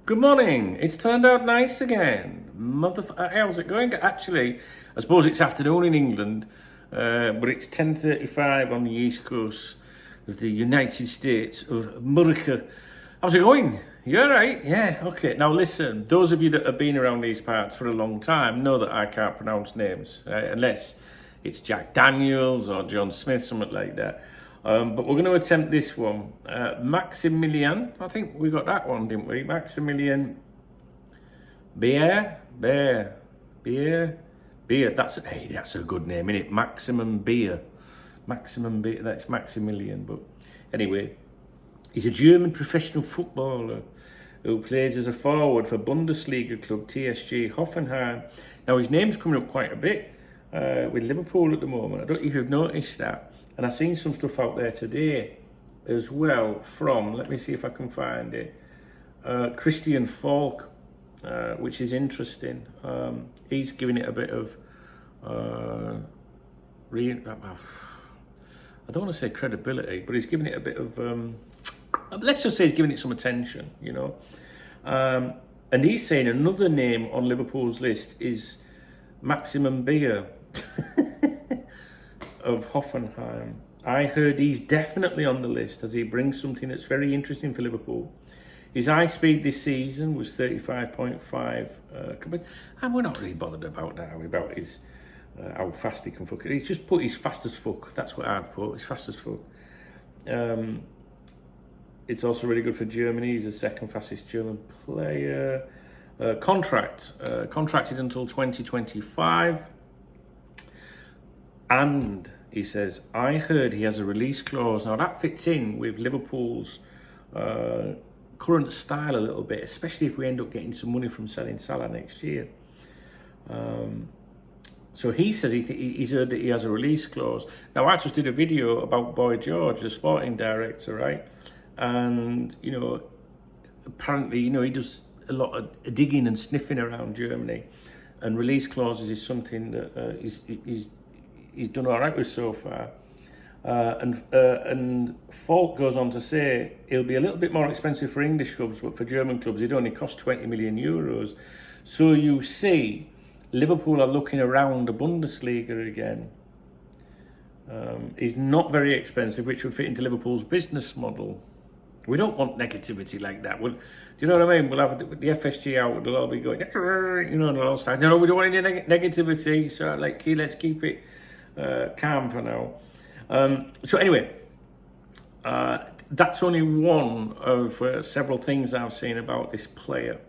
Good morning. It's turned out nice again. How's it going? Actually, I suppose it's afternoon in England, but it's 10:35 on the east coast of the United States of America. How's it going? You all right? Yeah, okay. Now listen, those of you that have been around these parts for a long time know that I can't pronounce names, right? Unless it's Jack Daniels or John Smith, something like that. But we're going to attempt this one. Maximilian, I think we got that one, didn't we? Maximilian Beer. That's a good name, isn't it? Maximum Beer. That's Maximilian. But anyway, he's a German professional footballer who plays as a forward for Bundesliga club TSG Hoffenheim. Now his name's coming up quite a bit with Liverpool at the moment. I don't know if you've noticed that. And I've seen some stuff out there today as well from, let me see if I can find it, Christian Falk, which is interesting. He's giving it a bit of, I don't want to say credibility, but he's giving it a bit of, let's just say he's giving it some attention, you know. And he's saying another name on Liverpool's list is Maximum Beer. Of Hoffenheim. I heard he's definitely on the list as he brings something that's very interesting for Liverpool. His eye speed this season was 35.5. And we're not really bothered about that, are we? About his how fast he can fuck it. He's just put his fast as fuck. That's what I'd put. He's fast as fuck. It's also really good for Germany. He's the second fastest German player. Contracted until 2025. And he says, I heard he has a release clause. Now that fits in with Liverpool's current style a little bit, especially if we end up getting some money from selling Salah next year. So he says he's heard that he has a release clause. Now I just did a video about Boy George, the sporting director, right? And, you know, apparently, you know, he does a lot of digging and sniffing around Germany. And release clauses is something that he's done all right with so far. And Falk goes on to say it'll be a little bit more expensive for English clubs, but for German clubs it only costs 20 million euros. So you see, Liverpool are looking around the Bundesliga again. It's not very expensive, which would fit into Liverpool's business model. We don't want negativity like that. Do you know what I mean? We'll have the FSG out, they'll all be going, you know, on the all sides. No, we don't want any negativity, so let's keep it calm for now. So anyway, that's only one of several things I've seen about this player,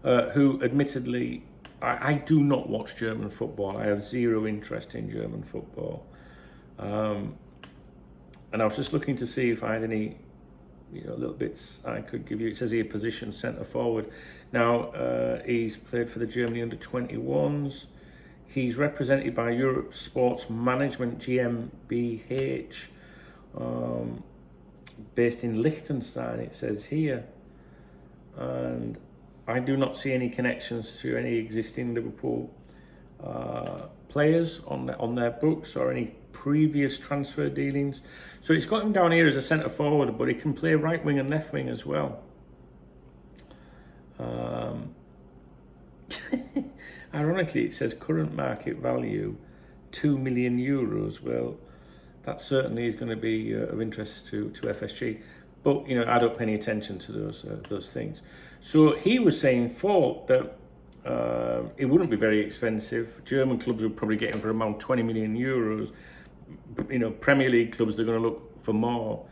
who admittedly, I do not watch German football. I have zero interest in German football. And I was just looking to see if I had any, you know, little bits I could give you. It says here position centre forward. Now he's played for the Germany under-21s. He's represented by Europe Sports Management GmbH, based in Liechtenstein, it says here. And I do not see any connections to any existing Liverpool players on their books or any previous transfer dealings. So it's got him down here as a centre forward, but he can play right wing and left wing as well. Ironically, it says current market value 2 million euros. Well, that certainly is going to be of interest to FSG. But, you know, I don't pay any attention to those things. So he was saying that it wouldn't be very expensive. German clubs would probably get him for around 20 million euros. You know, Premier League clubs, they're going to look for more.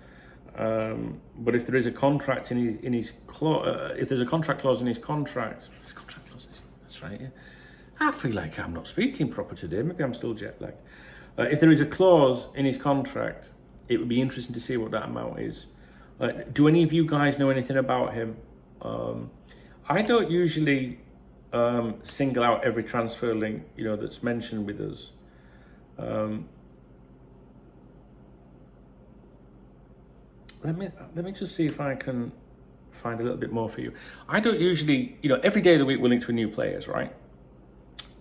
But if there is a contract if there's a contract clause in his contract, that's right. Yeah. I feel like I'm not speaking proper today. Maybe I'm still jet lagged. If there is a clause in his contract, it would be interesting to see what that amount is. Do any of you guys know anything about him? I don't usually single out every transfer link, you know, that's mentioned with us. Let me just see if I can find a little bit more for you. I don't usually, you know, every day of the week we're linked with new players, right?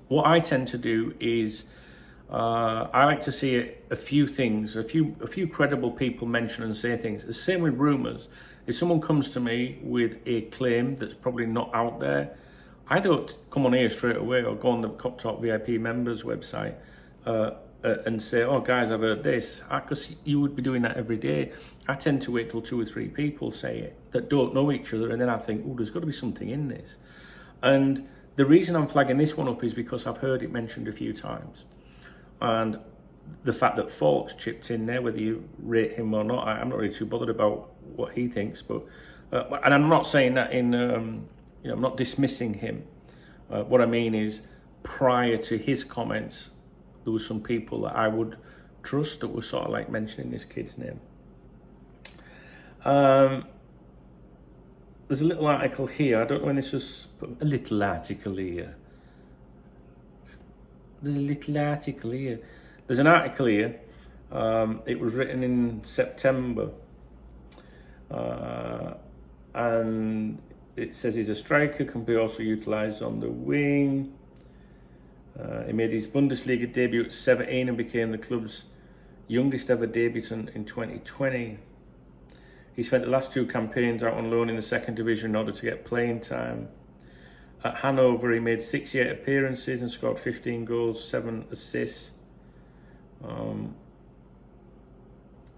What I tend to do is I like to see a few things, a few credible people mention and say things. The same with rumours. If someone comes to me with a claim that's probably not out there, I don't come on here straight away or go on the Cop Talk VIP members website and say, oh guys, I've heard this, because you would be doing that every day. I tend to wait till 2 or 3 people say it that don't know each other, and then I think, oh, there's got to be something in this. And the reason I'm flagging this one up is because I've heard it mentioned a few times. And the fact that Falk's chipped in there, whether you rate him or not, I'm not really too bothered about what he thinks. But and I'm not saying that in, I'm not dismissing him. What I mean is, prior to his comments, there were some people that I would trust that were sort of like mentioning this kid's name. There's a little article here. I don't know when this was. A little article here. There's a little article here. There's an article here. It was written in September. And it says he's a striker, can be also utilised on the wing. He made his Bundesliga debut at 17 and became the club's youngest ever debutant in 2020. He spent the last 2 campaigns out on loan in the second division in order to get playing time. At Hanover, he made 68 appearances and scored 15 goals, 7 assists. And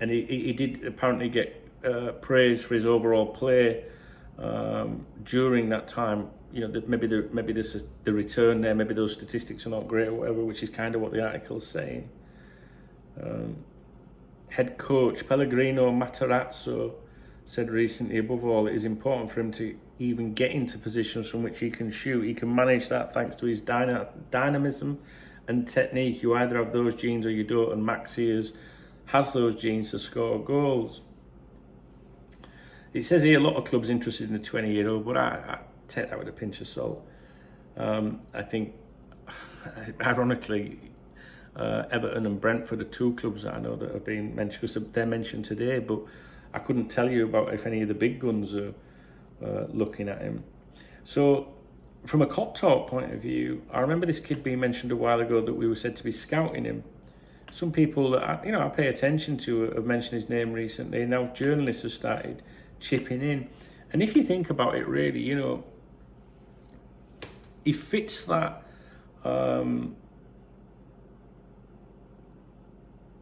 he did apparently get praise for his overall play during that time. Maybe this is the return there, maybe those statistics are not great or whatever, which is kind of what the article's saying. Head coach Pellegrino Matarazzo said recently, above all, it is important for him to even get into positions from which he can shoot. He can manage that thanks to his dynamism and technique. You either have those genes or you don't, and Max Sears has those genes to score goals. It says here a lot of clubs interested in the 20-year-old, but I take that with a pinch of salt. I think, ironically, Everton and Brentford are 2 clubs that I know that have been mentioned, because they're mentioned today, but I couldn't tell you about if any of the big guns are looking at him. So from a Cop Talk point of view, I remember this kid being mentioned a while ago that we were said to be scouting him. Some people that I pay attention to have mentioned his name recently, and now journalists have started chipping in. And if you think about it, really, he fits that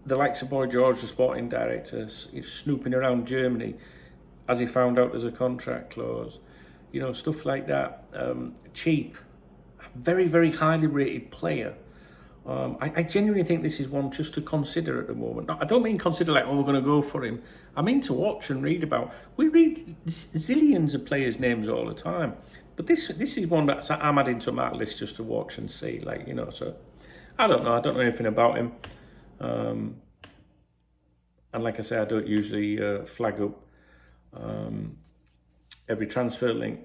the likes of Boy George, the sporting director, snooping around Germany as he found out there's a contract clause, stuff like that. Cheap, very, very highly rated player. I genuinely think this is one just to consider at the moment. I don't mean consider like, we're going to go for him. I mean to watch and read about. We read zillions of players' names all the time. But this is one that I'm adding to my list just to watch and see. So I don't know. I don't know anything about him. And like I say, I don't usually flag up every transfer link.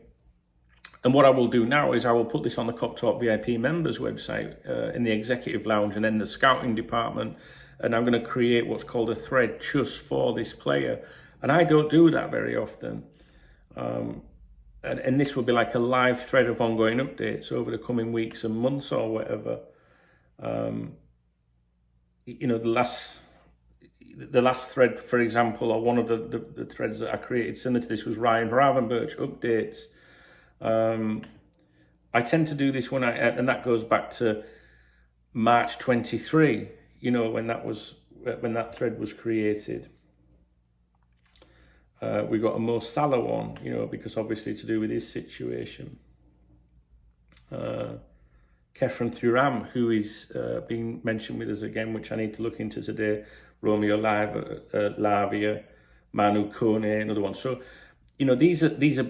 And what I will do now is I will put this on the Cop Talk VIP members website in the executive lounge and then the scouting department. And I'm going to create what's called a thread just for this player. And I don't do that very often. And this will be like a live thread of ongoing updates over the coming weeks and months or whatever. The last thread, for example, or one of the threads that I created similar to this was Ryan Ravenberch updates. I tend to do this and that goes back to March 23, when that thread was created. We got a Mo Salah one, because obviously to do with his situation. Kefren Thuram, who is being mentioned with us again, which I need to look into today. Romeo Lavia, Manu Kone, another one. So, these are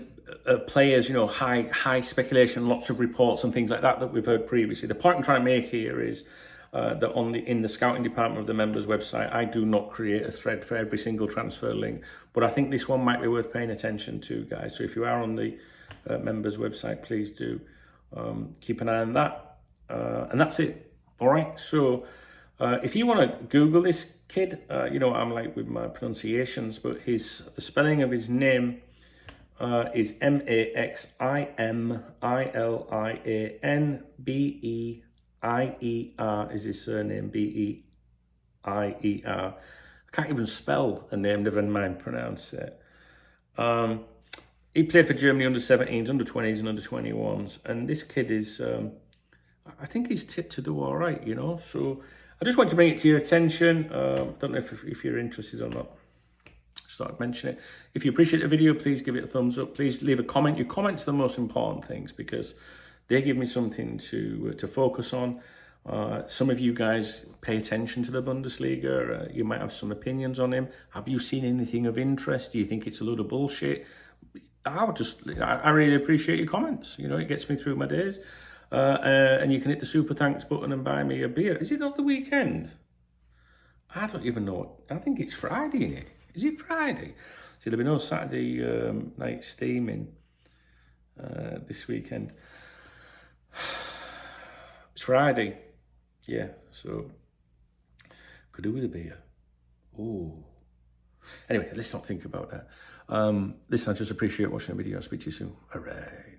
players, high speculation, lots of reports and things like that we've heard previously. The point I'm trying to make here is that in the scouting department of the members website, I do not create a thread for every single transfer link, but I think this one might be worth paying attention to, guys. So if you are on the members website, please do keep an eye on that. And that's it. All right. So if you want to Google this kid, I'm like with my pronunciations, but the spelling of his name is Maximilian is his surname, Beier. I can't even spell a name, never mind pronounce it. He played for Germany under 17s, under 20s, and under 21s. And this kid is, I think he's tipped to do all right, you know. So I just want to bring it to your attention. Don't know if you're interested or not. Just thought I'd mention it. If you appreciate the video, please give it a thumbs up. Please leave a comment. Your comments are the most important things because they give me something to focus on. Some of you guys pay attention to the Bundesliga. You might have some opinions on him. Have you seen anything of interest? Do you think it's a load of bullshit? I really appreciate your comments. You know, it gets me through my days. And you can hit the super thanks button and buy me a beer. Is it not the weekend? I don't even know. I think it's Friday, isn't it? Is it Friday? So there'll be no Saturday night steaming this weekend. It's Friday. Yeah, so could do with a beer. Oh. Anyway, let's not think about that. Listen, I just appreciate watching the video. I'll speak to you soon. All right.